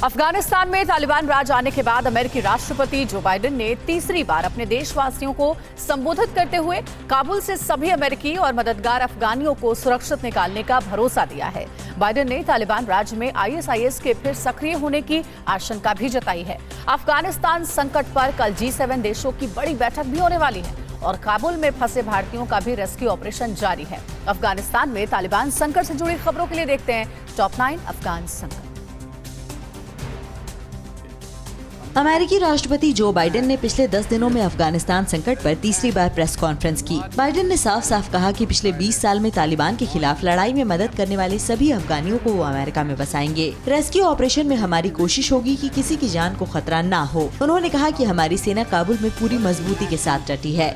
अफगानिस्तान में तालिबान राज आने के बाद अमेरिकी राष्ट्रपति जो बाइडेन ने तीसरी बार अपने देशवासियों को संबोधित करते हुए काबुल से सभी अमेरिकी और मददगार अफगानियों को सुरक्षित निकालने का भरोसा दिया है। बाइडेन ने तालिबान राज्य में आईएसआईएस के फिर सक्रिय होने की आशंका भी जताई है। अफगानिस्तान संकट पर कल G7 देशों की बड़ी बैठक भी होने वाली है और काबुल में फंसे भारतीयों का भी रेस्क्यू ऑपरेशन जारी है। अफगानिस्तान में तालिबान संकट से जुड़ी खबरों के लिए देखते हैं टॉप 9 अफगान संकट। अमेरिकी राष्ट्रपति जो बाइडेन ने पिछले 10 दिनों में अफगानिस्तान संकट पर तीसरी बार प्रेस कॉन्फ्रेंस की। बाइडेन ने साफ साफ कहा कि पिछले 20 साल में तालिबान के खिलाफ लड़ाई में मदद करने वाले सभी अफगानियों को वो अमेरिका में बसाएंगे। रेस्क्यू ऑपरेशन में हमारी कोशिश होगी कि किसी की जान को खतरा ना हो। उन्होंने कहा कि हमारी सेना काबुल में पूरी मजबूती के साथ डटी है।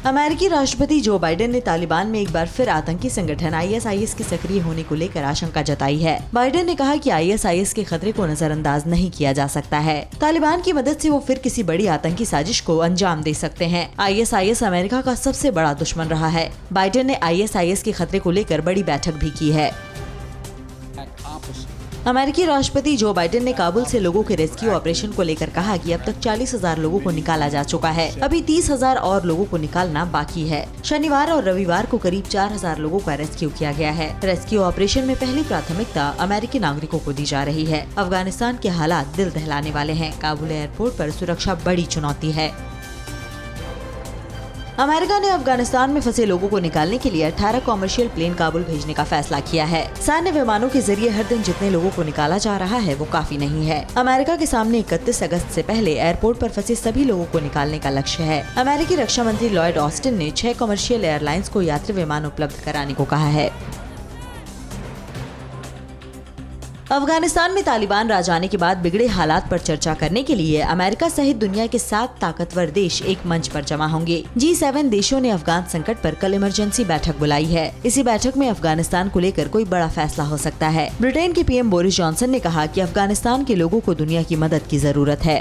अमेरिकी राष्ट्रपति जो बाइडेन ने तालिबान में एक बार फिर आतंकी संगठन आईएसआईएस के सक्रिय होने को लेकर आशंका जताई है। बाइडेन ने कहा कि आईएसआईएस के खतरे को नजरअंदाज नहीं किया जा सकता है। तालिबान की मदद से वो फिर किसी बड़ी आतंकी साजिश को अंजाम दे सकते हैं। आईएसआईएस अमेरिका का सबसे बड़ा दुश्मन रहा है। बाइडेन ने आईएसआईएस के खतरे को लेकर बड़ी बैठक भी की है। अमेरिकी राष्ट्रपति जो बाइडेन ने काबुल से लोगों के रेस्क्यू ऑपरेशन को लेकर कहा कि अब तक 40,000 लोगों को निकाला जा चुका है। अभी 30,000 और लोगों को निकालना बाकी है। शनिवार और रविवार को करीब 4,000 लोगों का रेस्क्यू किया गया है। रेस्क्यू ऑपरेशन में पहली प्राथमिकता अमेरिकी नागरिकों को दी जा रही है। अफगानिस्तान के हालात दिल दहलाने वाले हैं। काबुल एयरपोर्ट पर सुरक्षा बड़ी चुनौती है। अमेरिका ने अफगानिस्तान में फंसे लोगों को निकालने के लिए 18 कॉमर्शियल प्लेन काबुल भेजने का फैसला किया है। सैन्य विमानों के जरिए हर दिन जितने लोगों को निकाला जा रहा है वो काफी नहीं है। अमेरिका के सामने 31 अगस्त से पहले एयरपोर्ट पर फंसे सभी लोगों को निकालने का लक्ष्य है। अमेरिकी रक्षा मंत्री लॉयड ऑस्टिन ने 6 कॉमर्शियल एयरलाइंस को यात्री विमान उपलब्ध कराने को कहा है। अफगानिस्तान में तालिबान राज आने के बाद बिगड़े हालात पर चर्चा करने के लिए अमेरिका सहित दुनिया के 7 ताकतवर देश एक मंच पर जमा होंगे। G7 देशों ने अफगान संकट पर कल इमरजेंसी बैठक बुलाई है। इसी बैठक में अफगानिस्तान को लेकर कोई बड़ा फैसला हो सकता है। ब्रिटेन के पीएम बोरिस जॉनसन ने कहा कि अफगानिस्तान के लोगों को दुनिया की मदद की जरूरत है।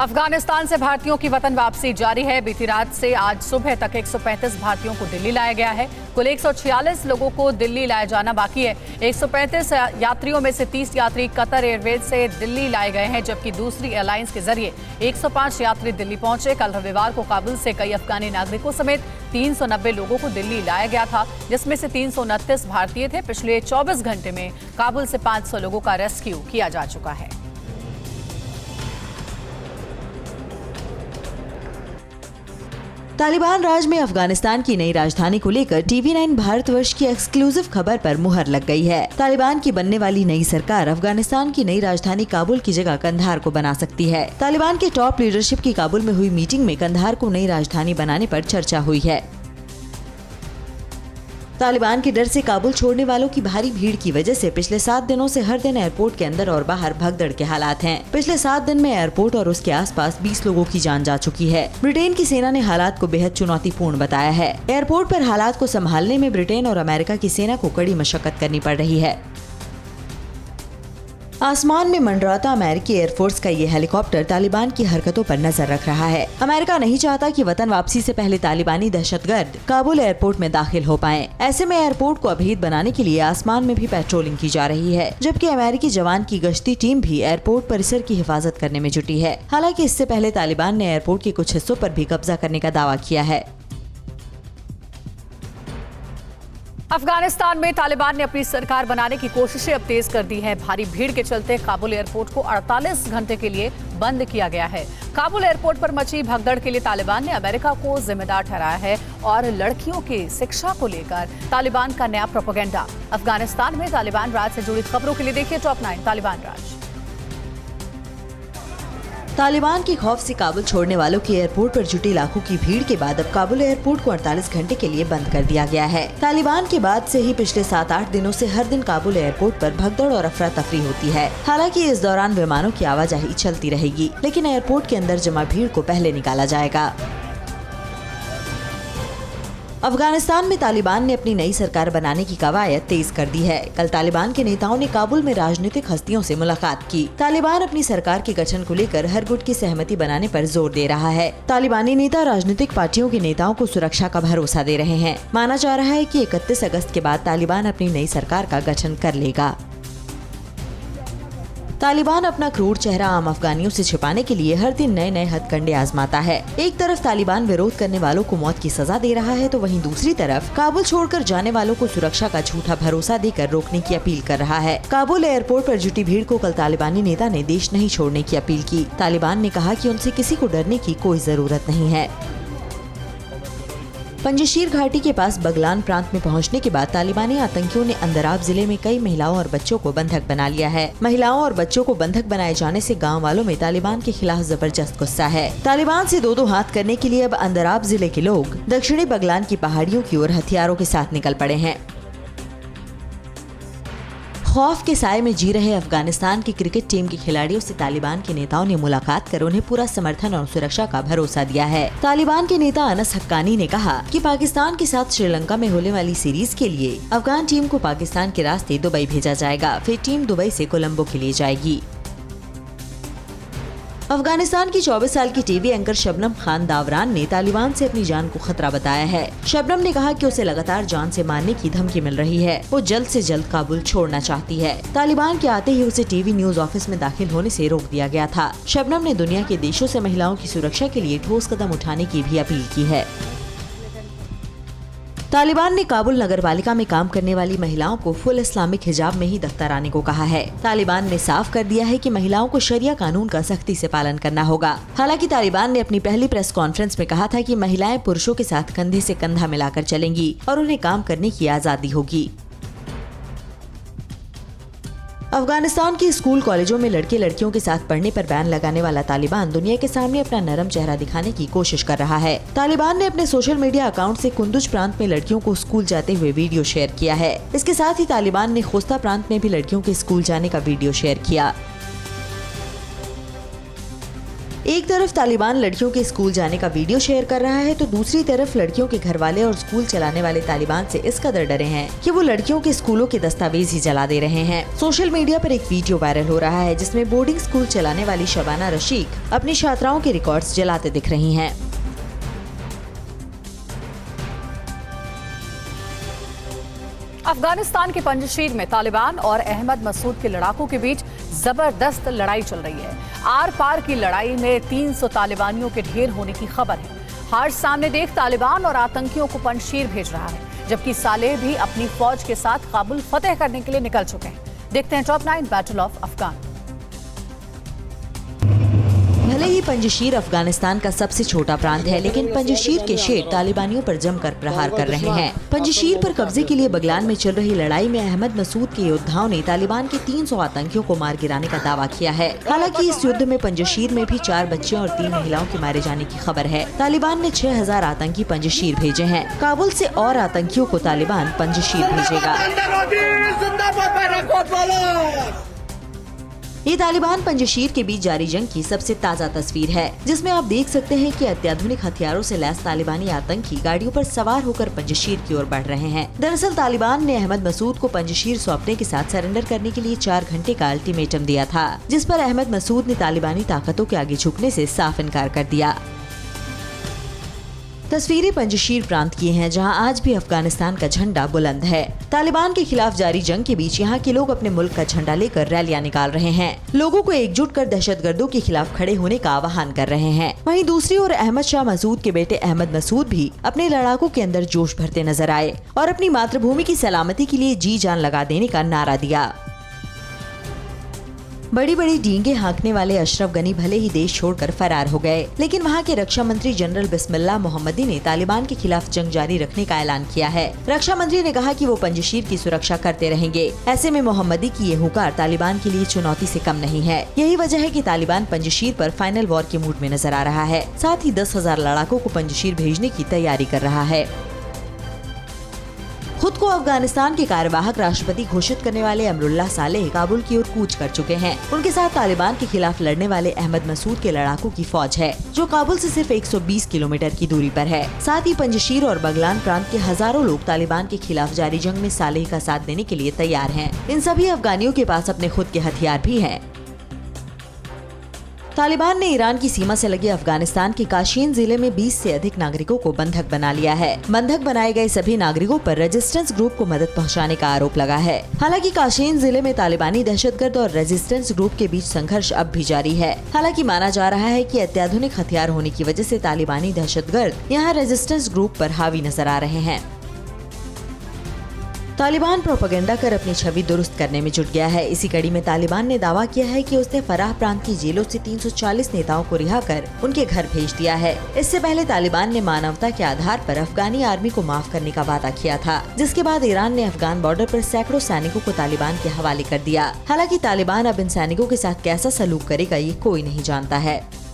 अफगानिस्तान से भारतीयों की वतन वापसी जारी है। बीती रात से आज सुबह तक 135 भारतीयों को दिल्ली लाया गया है। कुल 146 लोगों को दिल्ली लाया जाना बाकी है। 135 यात्रियों में से 30 यात्री कतर एयरवेज से दिल्ली लाए गए हैं, जबकि दूसरी एयरलाइंस के जरिए 105 यात्री दिल्ली पहुंचे। कल रविवार को काबुल से कई अफगानी नागरिकों समेत 390 लोगों को दिल्ली लाया गया था, जिसमें से 329 भारतीय थे। पिछले 24 घंटे में काबुल से 500 लोगों का रेस्क्यू किया जा चुका है। तालिबान राज में अफगानिस्तान की नई राजधानी को लेकर TV9 भारतवर्ष की एक्सक्लूसिव खबर पर मुहर लग गई है। तालिबान की बनने वाली नई सरकार अफगानिस्तान की नई राजधानी काबुल की जगह कंधार को बना सकती है। तालिबान के टॉप लीडरशिप की काबुल में हुई मीटिंग में कंधार को नई राजधानी बनाने पर चर्चा हुई है। तालिबान के डर से काबुल छोड़ने वालों की भारी भीड़ की वजह से पिछले 7 दिनों से हर दिन एयरपोर्ट के अंदर और बाहर भगदड़ के हालात हैं। पिछले 7 दिन में एयरपोर्ट और उसके आसपास 20 लोगों की जान जा चुकी है। ब्रिटेन की सेना ने हालात को बेहद चुनौतीपूर्ण बताया है। एयरपोर्ट पर हालात को संभालने में ब्रिटेन और अमेरिका की सेना को कड़ी मशक्कत करनी पड़ रही है। आसमान में मंडराता अमेरिकी एयरफोर्स का ये हेलीकॉप्टर तालिबान की हरकतों पर नजर रख रहा है। अमेरिका नहीं चाहता कि वतन वापसी से पहले तालिबानी दहशतगर्द काबुल एयरपोर्ट में दाखिल हो पाएं। ऐसे में एयरपोर्ट को अभेद बनाने के लिए आसमान में भी पेट्रोलिंग की जा रही है, जबकि अमेरिकी जवान की गश्ती टीम भी एयरपोर्ट परिसर की हिफाजत करने में जुटी है। हालांकि इससे पहले तालिबान ने एयरपोर्ट के कुछ हिस्सों पर भी कब्जा करने का दावा किया है। अफगानिस्तान में तालिबान ने अपनी सरकार बनाने की कोशिशें अब तेज कर दी है। भारी भीड़ के चलते काबुल एयरपोर्ट को 48 घंटे के लिए बंद किया गया है। काबुल एयरपोर्ट पर मची भगदड़ के लिए तालिबान ने अमेरिका को जिम्मेदार ठहराया है और लड़कियों की शिक्षा को लेकर तालिबान का नया प्रोपेगेंडा। अफगानिस्तान में तालिबान राज से जुड़ी खबरों के लिए देखिए टॉप 9 तालिबान राज। तालिबान के खौफ से काबुल छोड़ने वालों की एयरपोर्ट पर जुटी लाखों की भीड़ के बाद अब काबुल एयरपोर्ट को 48 घंटे के लिए बंद कर दिया गया है। तालिबान के बाद से ही पिछले 7-8 दिनों से हर दिन काबुल एयरपोर्ट पर भगदड़ और अफरा तफरी होती है। हालांकि इस दौरान विमानों की आवाजाही चलती रहेगी, लेकिन एयरपोर्ट के अंदर जमा भीड़ को पहले निकाला जाएगा। अफगानिस्तान में तालिबान ने अपनी नई सरकार बनाने की कवायद तेज कर दी है। कल तालिबान के नेताओं ने काबुल में राजनीतिक हस्तियों से मुलाकात की। तालिबान अपनी सरकार के गठन को लेकर हर गुट की सहमति बनाने पर जोर दे रहा है। तालिबानी नेता राजनीतिक पार्टियों के नेताओं को सुरक्षा का भरोसा दे रहे हैं। माना जा रहा है कि 31 अगस्त के बाद तालिबान अपनी नई सरकार का गठन कर लेगा। तालिबान अपना क्रूर चेहरा आम अफगानियों से छिपाने के लिए हर दिन नए नए हथकंडे आजमाता है। एक तरफ तालिबान विरोध करने वालों को मौत की सजा दे रहा है, तो वहीं दूसरी तरफ काबुल छोड़कर जाने वालों को सुरक्षा का झूठा भरोसा देकर रोकने की अपील कर रहा है। काबुल एयरपोर्ट पर जुटी भीड़ को कल तालिबानी नेता ने देश नहीं छोड़ने की अपील की। तालिबान ने कहा कि उनसे किसी को डरने की कोई जरूरत नहीं है। पंजशीर घाटी के पास बगलान प्रांत में पहुंचने के बाद तालिबानी आतंकियों ने अंदराब जिले में कई महिलाओं और बच्चों को बंधक बना लिया है। महिलाओं और बच्चों को बंधक बनाए जाने से गांव वालों में तालिबान के खिलाफ जबरदस्त गुस्सा है। तालिबान से दो हाथ करने के लिए अब अंदराब जिले के लोग दक्षिणी बगलान की पहाड़ियों की ओर हथियारों के साथ निकल पड़े हैं। खौफ के साए में जी रहे अफगानिस्तान की क्रिकेट टीम के खिलाड़ियों से तालिबान के नेताओं ने मुलाकात कर उन्हें पूरा समर्थन और सुरक्षा का भरोसा दिया है। तालिबान के नेता अनस हक्कानी ने कहा कि पाकिस्तान के साथ श्रीलंका में होने वाली सीरीज के लिए अफगान टीम को पाकिस्तान के रास्ते दुबई भेजा जाएगा। फिर टीम दुबई से कोलंबो के लिए जाएगी। अफगानिस्तान की 24 साल की टीवी एंकर शबनम खान दावरान ने तालिबान से अपनी जान को खतरा बताया है। शबनम ने कहा कि उसे लगातार जान से मारने की धमकी मिल रही है। वो जल्द से जल्द काबुल छोड़ना चाहती है। तालिबान के आते ही उसे टीवी न्यूज ऑफिस में दाखिल होने से रोक दिया गया था। शबनम ने दुनिया के देशों से महिलाओं की सुरक्षा के लिए ठोस कदम उठाने की भी अपील की है। तालिबान ने काबुल नगरपालिका में काम करने वाली महिलाओं को फुल इस्लामिक हिजाब में ही दफ्तर आने को कहा है। तालिबान ने साफ कर दिया है कि महिलाओं को शरिया कानून का सख्ती से पालन करना होगा। हालांकि तालिबान ने अपनी पहली प्रेस कॉन्फ्रेंस में कहा था कि महिलाएं पुरुषों के साथ कंधे से कंधा मिलाकर चलेंगी और उन्हें काम करने की आजादी होगी। अफगानिस्तान के स्कूल कॉलेजों में लड़के लड़कियों के साथ पढ़ने पर बैन लगाने वाला तालिबान दुनिया के सामने अपना नरम चेहरा दिखाने की कोशिश कर रहा है। तालिबान ने अपने सोशल मीडिया अकाउंट से कुंदुज प्रांत में लड़कियों को स्कूल जाते हुए वीडियो शेयर किया है। इसके साथ ही तालिबान ने खोस्ता प्रांत में भी लड़कियों के स्कूल जाने का वीडियो शेयर किया। एक तरफ तालिबान लड़कियों के स्कूल जाने का वीडियो शेयर कर रहा है, तो दूसरी तरफ लड़कियों के घर वाले और स्कूल चलाने वाले तालिबान से इस कदर डरे हैं कि वो लड़कियों के स्कूलों के दस्तावेज ही जला दे रहे हैं। सोशल मीडिया पर एक वीडियो वायरल हो रहा है जिसमें बोर्डिंग स्कूल चलाने वाली शबाना रशीक अपनी छात्राओं के रिकॉर्ड्स जलाते दिख रही हैं। अफगानिस्तान के पंजशीर में तालिबान और अहमद मसूद के लड़ाकों के बीच जबरदस्त लड़ाई चल रही है। आर पार की लड़ाई में 300 तालिबानियों के ढेर होने की खबर है। हार सामने देख तालिबान और आतंकियों को पंजशीर भेज रहा है, जबकि सालेह भी अपनी फौज के साथ काबुल फतेह करने के लिए निकल चुके हैं। देखते हैं टॉप 9 बैटल ऑफ अफगान। भले ही पंजशीर अफगानिस्तान का सबसे छोटा प्रांत है, लेकिन पंजशीर के शेर तालिबानियों पर जमकर प्रहार कर रहे हैं। पंजशीर पर कब्जे के लिए बगलान में चल रही लड़ाई में अहमद मसूद के योद्धाओं ने तालिबान के 300 आतंकियों को मार गिराने का दावा किया है। हालांकि इस युद्ध में पंजशीर में भी 4 बच्चियों और 3 महिलाओं के मारे जाने की खबर है। तालिबान ने 6000 आतंकी पंजशीर भेजे हैं। काबुल से और आतंकियों को तालिबान पंजशीर भेजेगा। ये तालिबान पंजशीर के बीच जारी जंग की सबसे ताज़ा तस्वीर है, जिसमें आप देख सकते हैं कि अत्याधुनिक हथियारों से लैस तालिबानी आतंकी गाड़ियों पर सवार होकर पंजशीर की ओर बढ़ रहे हैं। दरअसल तालिबान ने अहमद मसूद को पंजशीर सौंपने के साथ सरेंडर करने के लिए 4 घंटे का अल्टीमेटम दिया था, जिस पर अहमद मसूद ने तालिबानी ताकतों के आगे झुकने से साफ इनकार कर दिया। तस्वीरें पंजशीर प्रांत की हैं, जहां आज भी अफगानिस्तान का झंडा बुलंद है। तालिबान के खिलाफ जारी जंग के बीच यहां के लोग अपने मुल्क का झंडा लेकर रैलियां निकाल रहे हैं। लोगों को एकजुट कर दहशतगर्दों के खिलाफ खड़े होने का आह्वान कर रहे हैं। वहीं दूसरी ओर अहमद शाह मसूद के बेटे अहमद मसूद भी अपने लड़ाकों के अंदर जोश भरते नजर आए और अपनी मातृभूमि की सलामती के लिए जी जान लगा देने का नारा दिया। बड़ी बड़ी डींगे हाँकने वाले अशरफ गनी भले ही देश छोड़कर फरार हो गए, लेकिन वहाँ के रक्षा मंत्री जनरल बिस्मिल्लाह मोहम्मदी ने तालिबान के खिलाफ जंग जारी रखने का ऐलान किया है। रक्षा मंत्री ने कहा कि वो पंजशीर की सुरक्षा करते रहेंगे। ऐसे में मोहम्मदी की ये हुंकार तालिबान के लिए चुनौती से कम नहीं है। यही वजह है कि तालिबान पंजशीर पर फाइनल वॉर के मूड में नजर आ रहा है। साथ ही 10,000 लड़ाकों को पंजशीर भेजने की तैयारी कर रहा है। खुद को अफगानिस्तान के कार्यवाहक राष्ट्रपति घोषित करने वाले अमरुल्लाह सालेह काबुल की ओर कूच कर चुके हैं। उनके साथ तालिबान के खिलाफ लड़ने वाले अहमद मसूद के लड़ाकों की फौज है, जो काबुल से सिर्फ 120 किलोमीटर की दूरी पर है। साथ ही पंजशीर और बगलान प्रांत के हजारों लोग तालिबान के खिलाफ जारी जंग में सालेह का साथ देने के लिए तैयार हैं। इन सभी अफगानियों के पास अपने खुद के हथियार भी हैं। तालिबान ने ईरान की सीमा से लगे अफगानिस्तान के काशीन जिले में 20 से अधिक नागरिकों को बंधक बना लिया है। बंधक बनाए गए सभी नागरिकों पर रेजिस्टेंस ग्रुप को मदद पहुंचाने का आरोप लगा है। हालांकि काशीन जिले में तालिबानी दहशतगर्द और रेजिस्टेंस ग्रुप के बीच संघर्ष अब भी जारी है। हालांकि माना जा रहा है कि अत्याधुनिक हथियार होने की वजह से तालिबानी दहशतगर्द यहां रेजिस्टेंस ग्रुप पर हावी नजर आ रहे हैं। तालिबान प्रोपेगेंडा कर अपनी छवि दुरुस्त करने में जुट गया है। इसी कड़ी में तालिबान ने दावा किया है कि उसने फराह प्रांत की जेलों से 340 नेताओं को रिहा कर उनके घर भेज दिया है। इससे पहले तालिबान ने मानवता के आधार पर अफगानी आर्मी को माफ करने का वादा किया था, जिसके बाद ईरान ने अफगान बॉर्डर पर सैकड़ों सैनिकों को तालिबान के हवाले कर दिया। हालांकि तालिबान अब इन सैनिकों के साथ कैसा सलूक करेगा ये कोई नहीं जानता है।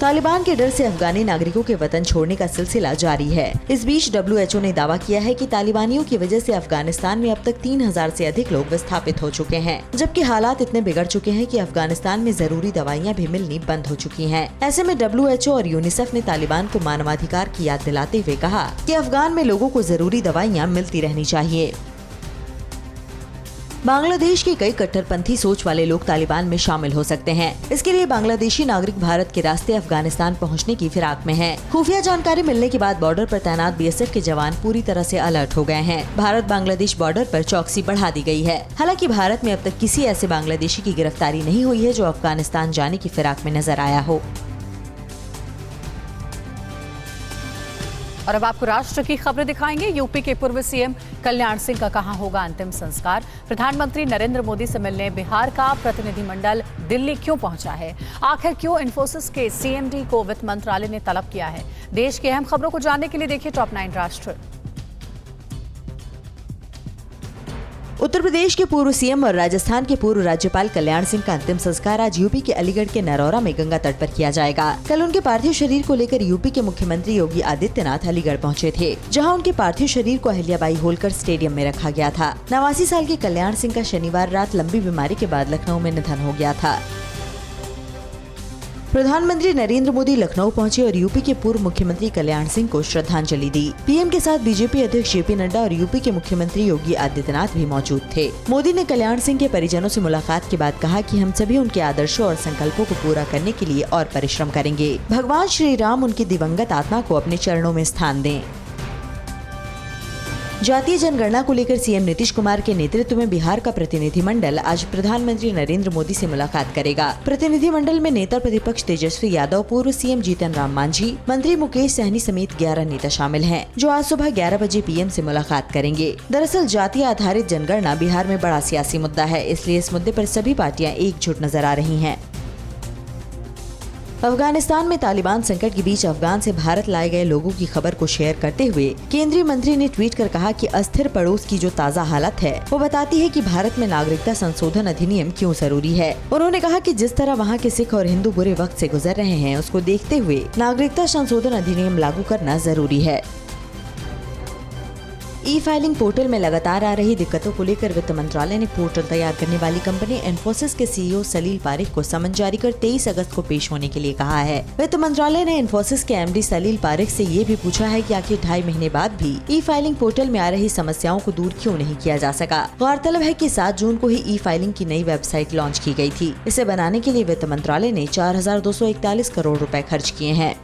तालिबान के डर से अफगानी नागरिकों के वतन छोड़ने का सिलसिला जारी है। इस बीच WHO ने दावा किया है कि तालिबानियों की वजह से अफगानिस्तान में अब तक 3000 से अधिक लोग विस्थापित हो चुके हैं, जबकि हालात इतने बिगड़ चुके हैं कि अफगानिस्तान में जरूरी दवाइयां भी मिलनी बंद हो चुकी हैं। ऐसे में WHO और यूनिसेफ ने तालिबान को मानवाधिकार की याद दिलाते हुए कहा कि अफगान में लोगों को जरूरी दवाइयां मिलती रहनी चाहिए। बांग्लादेश के कई कट्टरपंथी सोच वाले लोग तालिबान में शामिल हो सकते हैं। इसके लिए बांग्लादेशी नागरिक भारत के रास्ते अफगानिस्तान पहुंचने की फिराक में हैं। खुफिया जानकारी मिलने के बाद बॉर्डर पर तैनात BSF के जवान पूरी तरह से अलर्ट हो गए हैं। भारत बांग्लादेश बॉर्डर पर चौकसी बढ़ा दी गई है। हालांकि भारत में अब तक किसी ऐसे बांग्लादेशी की गिरफ्तारी नहीं हुई है जो अफगानिस्तान जाने की फिराक में नजर आया हो। और अब आपको राष्ट्र की खबरें दिखाएंगे। यूपी के पूर्व CM कल्याण सिंह का कहां होगा अंतिम संस्कार। प्रधानमंत्री नरेंद्र मोदी से मिलने बिहार का प्रतिनिधिमंडल दिल्ली क्यों पहुंचा है? आखिर क्यों इंफोसिस के CMD को वित्त मंत्रालय ने तलब किया है? देश की अहम खबरों को जानने के लिए देखिए टॉप 9 राष्ट्र। उत्तर प्रदेश के पूर्व CM और राजस्थान के पूर्व राज्यपाल कल्याण सिंह का अंतिम संस्कार आज यूपी के अलीगढ़ के नरौरा में गंगा तट पर किया जाएगा। कल उनके पार्थिव शरीर को लेकर यूपी के मुख्यमंत्री योगी आदित्यनाथ अलीगढ़ पहुंचे थे, जहां उनके पार्थिव शरीर को अहिल्याबाई होलकर स्टेडियम में रखा गया था। 89 साल के कल्याण सिंह का शनिवार रात लंबी बीमारी के बाद लखनऊ में निधन हो गया था। प्रधानमंत्री नरेंद्र मोदी लखनऊ पहुंचे और यूपी के पूर्व मुख्यमंत्री कल्याण सिंह को श्रद्धांजलि दी। पीएम के साथ बीजेपी अध्यक्ष JP नड्डा और यूपी के मुख्यमंत्री योगी आदित्यनाथ भी मौजूद थे। मोदी ने कल्याण सिंह के परिजनों से मुलाकात के बाद कहा कि हम सभी उनके आदर्शों और संकल्पों को पूरा करने के लिए और परिश्रम करेंगे। भगवान श्री राम उनकी दिवंगत आत्मा को अपने चरणों में स्थान दें। जातीय जनगणना को लेकर CM नीतीश कुमार के नेतृत्व में बिहार का प्रतिनिधिमंडल आज प्रधानमंत्री नरेंद्र मोदी से मुलाकात करेगा। प्रतिनिधिमंडल में नेता प्रतिपक्ष तेजस्वी यादव, पूर्व CM जीतन राम मांझी, मंत्री मुकेश सहनी समेत 11 नेता शामिल हैं, जो आज सुबह 11 बजे PM से मुलाकात करेंगे। दरअसल जातीय आधारित जनगणना बिहार में बड़ा सियासी मुद्दा है, इसलिए इस मुद्दे पर सभी पार्टियां एकजुट नजर आ रही हैं। अफगानिस्तान में तालिबान संकट के बीच अफगान से भारत लाए गए लोगों की खबर को शेयर करते हुए केंद्रीय मंत्री ने ट्वीट कर कहा कि अस्थिर पड़ोस की जो ताज़ा हालत है वो बताती है कि भारत में नागरिकता संशोधन अधिनियम क्यों जरूरी है। उन्होंने कहा कि जिस तरह वहाँ के सिख और हिंदू बुरे वक्त से गुजर रहे हैं, उसको देखते हुए नागरिकता संशोधन अधिनियम लागू करना जरूरी है। E-फाइलिंग पोर्टल में लगातार आ रही दिक्कतों को लेकर वित्त मंत्रालय ने पोर्टल तैयार करने वाली कंपनी इन्फोसिस के CEO सलील पारेख को समन जारी कर 23 अगस्त को पेश होने के लिए कहा है। वित्त मंत्रालय ने इन्फोसिस के MD सलील पारेख से ये भी पूछा है कि आखिर 2.5 महीने बाद भी E-फाइलिंग पोर्टल में आ रही समस्याओं को दूर क्यों नहीं किया जा सका। गौरतलब है कि 7 जून को ही E-फाइलिंग की नई वेबसाइट लॉन्च की गई थी। इसे बनाने के लिए वित्त मंत्रालय ने 4,241 करोड़ रुपए खर्च किए हैं।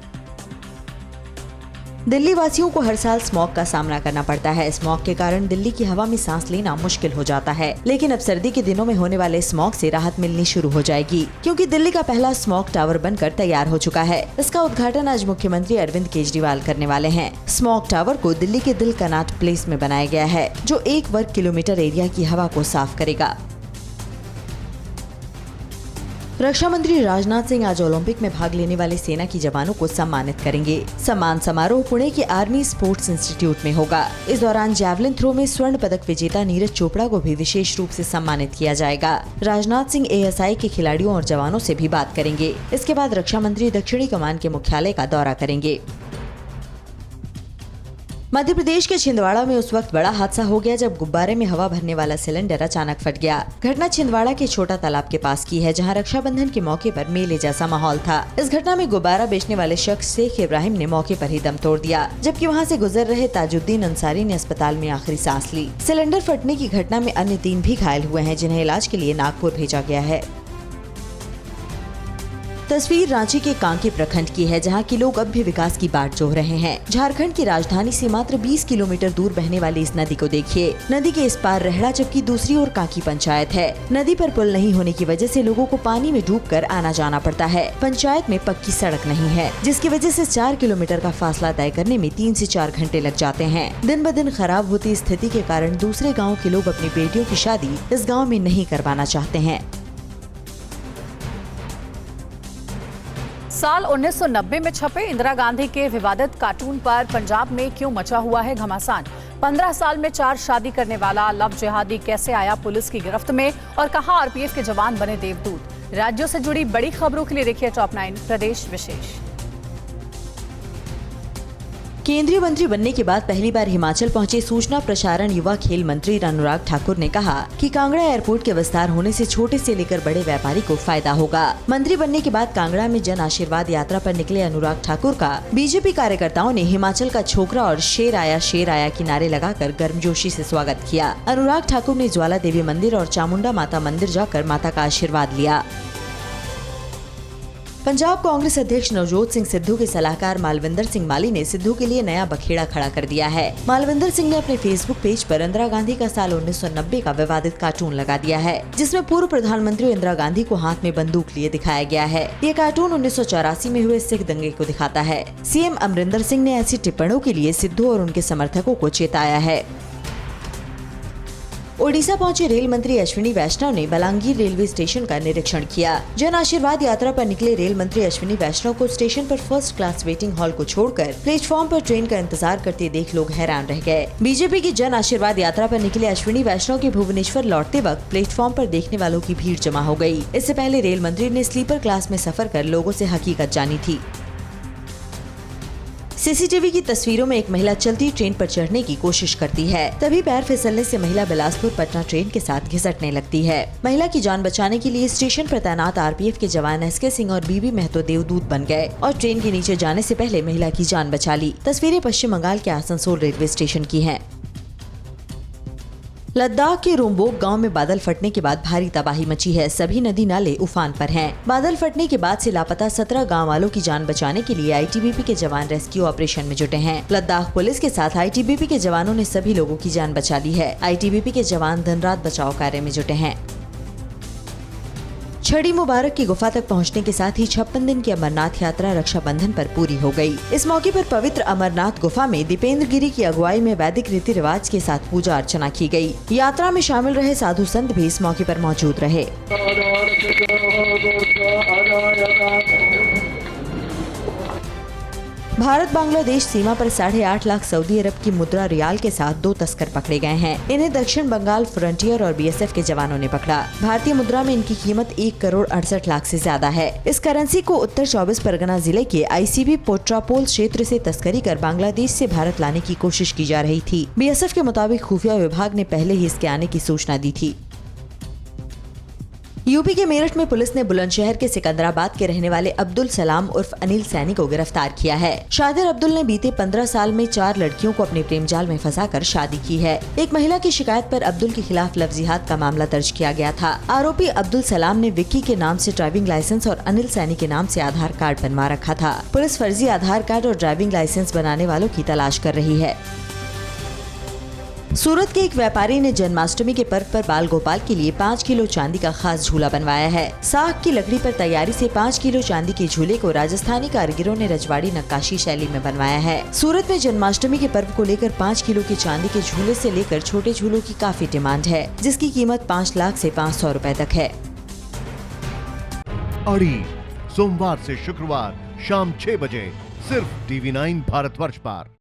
दिल्ली वासियों को हर साल स्मॉग का सामना करना पड़ता है। स्मॉग के कारण दिल्ली की हवा में सांस लेना मुश्किल हो जाता है, लेकिन अब सर्दी के दिनों में होने वाले स्मॉग से राहत मिलनी शुरू हो जाएगी, क्योंकि दिल्ली का पहला स्मॉग टावर बनकर तैयार हो चुका है। इसका उद्घाटन आज मुख्यमंत्री अरविंद केजरीवाल करने वाले हैं। स्मॉग टावर को दिल्ली के दिल कनाट प्लेस में बनाया गया है, जो 1 वर्ग किलोमीटर एरिया की हवा को साफ करेगा। रक्षा मंत्री राजनाथ सिंह आज ओलंपिक में भाग लेने वाले सेना के जवानों को सम्मानित करेंगे। सम्मान समारोह पुणे के आर्मी स्पोर्ट्स इंस्टीट्यूट में होगा। इस दौरान जैवलिन थ्रो में स्वर्ण पदक विजेता नीरज चोपड़ा को भी विशेष रूप से सम्मानित किया जाएगा। राजनाथ सिंह ASI के खिलाड़ियों और जवानों से भी बात करेंगे। इसके बाद रक्षा मंत्री दक्षिणी कमान के मुख्यालय का दौरा करेंगे। मध्य प्रदेश के छिंदवाड़ा में उस वक्त बड़ा हादसा हो गया जब गुब्बारे में हवा भरने वाला सिलेंडर अचानक फट गया। घटना छिंदवाड़ा के छोटा तालाब के पास की है, जहां रक्षाबंधन के मौके पर मेले जैसा माहौल था। इस घटना में गुब्बारा बेचने वाले शख्स शेख इब्राहिम ने मौके पर ही दम तोड़ दिया, जबकि वहां से गुजर रहे ताजुद्दीन अंसारी ने अस्पताल में आखिरी सांस ली। सिलेंडर फटने की घटना में अन्य 3 भी घायल हुए हैं, जिन्हें इलाज के लिए नागपुर भेजा गया है। तस्वीर रांची के कांके प्रखंड की है, जहां के लोग अब भी विकास की बाट जोह रहे हैं। झारखंड की राजधानी से मात्र 20 किलोमीटर दूर बहने वाली इस नदी को देखिए। नदी के इस पार रेहड़ा, जबकि दूसरी ओर कांकी पंचायत है। नदी पर पुल नहीं होने की वजह से लोगों को पानी में डूबकर आना जाना पड़ता है। पंचायत में पक्की सड़क नहीं है, जिसकी वजह से 4 किलोमीटर का फासला तय करने में 3 से 4 घंटे लग जाते हैं। दिन ब दिन खराब होती स्थिति के कारण दूसरे गाँव के लोग अपनी बेटियों की शादी इस गाँव में नहीं करवाना चाहते हैं। साल 1990 में छपे इंदिरा गांधी के विवादित कार्टून पर पंजाब में क्यों मचा हुआ है घमासान? 15 साल में 4 शादी करने वाला लव जिहादी कैसे आया पुलिस की गिरफ्त में और कहां आरपीएफ के जवान बने देवदूत? राज्यों से जुड़ी बड़ी खबरों के लिए देखिए टॉप 9 प्रदेश विशेष। केंद्रीय मंत्री बनने के बाद पहली बार हिमाचल पहुंचे सूचना प्रसारण युवा खेल मंत्री अनुराग ठाकुर ने कहा कि कांगड़ा एयरपोर्ट के विस्तार होने से छोटे से लेकर बड़े व्यापारी को फायदा होगा। मंत्री बनने के बाद कांगड़ा में जन आशीर्वाद यात्रा पर निकले अनुराग ठाकुर का बीजेपी कार्यकर्ताओं ने हिमाचल का छोकरा और शेर आया के नारे लगाकर गर्मजोशी से स्वागत किया। अनुराग ठाकुर ने ज्वाला देवी मंदिर और चामुंडा माता मंदिर जाकर माता का आशीर्वाद लिया। पंजाब कांग्रेस अध्यक्ष नवजोत सिंह सिद्धू के सलाहकार मालविंदर सिंह माली ने सिद्धू के लिए नया बखेड़ा खड़ा कर दिया है। मालविंदर सिंह ने अपने फेसबुक पेज पर इंदिरा गांधी का साल 1990 का विवादित कार्टून लगा दिया है, जिसमें पूर्व प्रधानमंत्री इंदिरा गांधी को हाथ में बंदूक लिए दिखाया गया है। ये कार्टून 1984 में हुए सिख दंगे को दिखाता है। सीएम अमरिंदर सिंह ने ऐसी टिप्पणियों के लिए सिद्धू और उनके समर्थकों को चेताया है। ओडिशा पहुंचे रेल मंत्री अश्विनी वैष्णव ने बलांगीर रेलवे स्टेशन का निरीक्षण किया। जन आशीर्वाद यात्रा पर निकले रेल मंत्री अश्विनी वैष्णव को स्टेशन पर फर्स्ट क्लास वेटिंग हॉल को छोड़कर प्लेटफॉर्म पर ट्रेन का इंतजार करते देख लोग हैरान रह गए। बीजेपी की जन आशीर्वाद यात्रा पर निकले अश्विनी वैष्णव के भुवनेश्वर लौटते वक्त प्लेटफॉर्म पर देखने वालों की भीड़ जमा हो गयी। इससे पहले रेल मंत्री ने स्लीपर क्लास में सफर कर लोगों से हकीकत जानी थी। सीसीटीवी की तस्वीरों में एक महिला चलती ट्रेन पर चढ़ने की कोशिश करती है, तभी पैर फिसलने से महिला बिलासपुर पटना ट्रेन के साथ घिसटने लगती है। महिला की जान बचाने के लिए स्टेशन पर तैनात आरपीएफ के जवान एसके सिंह और बीबी महतो देवदूत बन गए और ट्रेन के नीचे जाने से पहले महिला की जान बचा ली। तस्वीरें पश्चिम बंगाल के आसनसोल रेलवे स्टेशन की हैं। लद्दाख के रोम्बोक गांव में बादल फटने के बाद भारी तबाही मची है। सभी नदी नाले उफान पर हैं। बादल फटने के बाद से लापता 17 गांव वालों की जान बचाने के लिए आईटीबीपी के जवान रेस्क्यू ऑपरेशन में जुटे हैं। लद्दाख पुलिस के साथ आईटीबीपी के जवानों ने सभी लोगों की जान बचा ली है। आईटीबीपी के जवान दिन रात बचाव कार्य में जुटे हैं। छड़ी मुबारक की गुफा तक पहुंचने के साथ ही 56 दिन की अमरनाथ यात्रा रक्षाबंधन पर पूरी हो गई। इस मौके पर पवित्र अमरनाथ गुफा में दीपेंद्र गिरी की अगुवाई में वैदिक रीति रिवाज के साथ पूजा अर्चना की गई। यात्रा में शामिल रहे साधु संत भी इस मौके पर मौजूद रहे। भारत बांग्लादेश सीमा पर 8.5 लाख सऊदी अरब की मुद्रा रियाल के साथ 2 तस्कर पकड़े गए हैं। इन्हें दक्षिण बंगाल फ्रंटियर और बीएसएफ के जवानों ने पकड़ा। भारतीय मुद्रा में इनकी कीमत 1 करोड़ 68 लाख से ज्यादा है। इस करेंसी को उत्तर 24 परगना जिले के आईसीबी पोट्रापोल क्षेत्र से तस्करी कर बांग्लादेश से भारत लाने की कोशिश की जा रही थी। बीएसएफ के मुताबिक खुफिया विभाग ने पहले ही इसके आने की सूचना दी थी। यूपी के मेरठ में पुलिस ने बुलंदशहर के सिकंदराबाद के रहने वाले अब्दुल सलाम उर्फ अनिल सैनी को गिरफ्तार किया है। शादिर अब्दुल ने बीते 15 साल में 4 लड़कियों को अपने प्रेम जाल में फंसाकर शादी की है। एक महिला की शिकायत पर अब्दुल के खिलाफ लफ्जियात का मामला दर्ज किया गया था। आरोपी अब्दुल सलाम ने विक्की के नाम से ड्राइविंग लाइसेंस और अनिल सैनी के नाम से आधार कार्ड बनवा रखा था। पुलिस फर्जी आधार कार्ड और ड्राइविंग लाइसेंस बनाने वालों की तलाश कर रही है। सूरत के एक व्यापारी ने जन्माष्टमी के पर्व पर बाल गोपाल के लिए 5 किलो चांदी का खास झूला बनवाया है। साग की लकड़ी पर तैयारी से 5 किलो चांदी के झूले को राजस्थानी कारीगरों ने रजवाड़ी नक्काशी शैली में बनवाया है। सूरत में जन्माष्टमी के पर्व को लेकर 5 किलो के चांदी के झूले से लेकर छोटे झूलों की काफी डिमांड है, जिसकी कीमत 5 लाख से 500 रुपए तक है। अड़ी सोमवार से शुक्रवार शाम 6 बजे सिर्फ TV9 भारतवर्ष पर।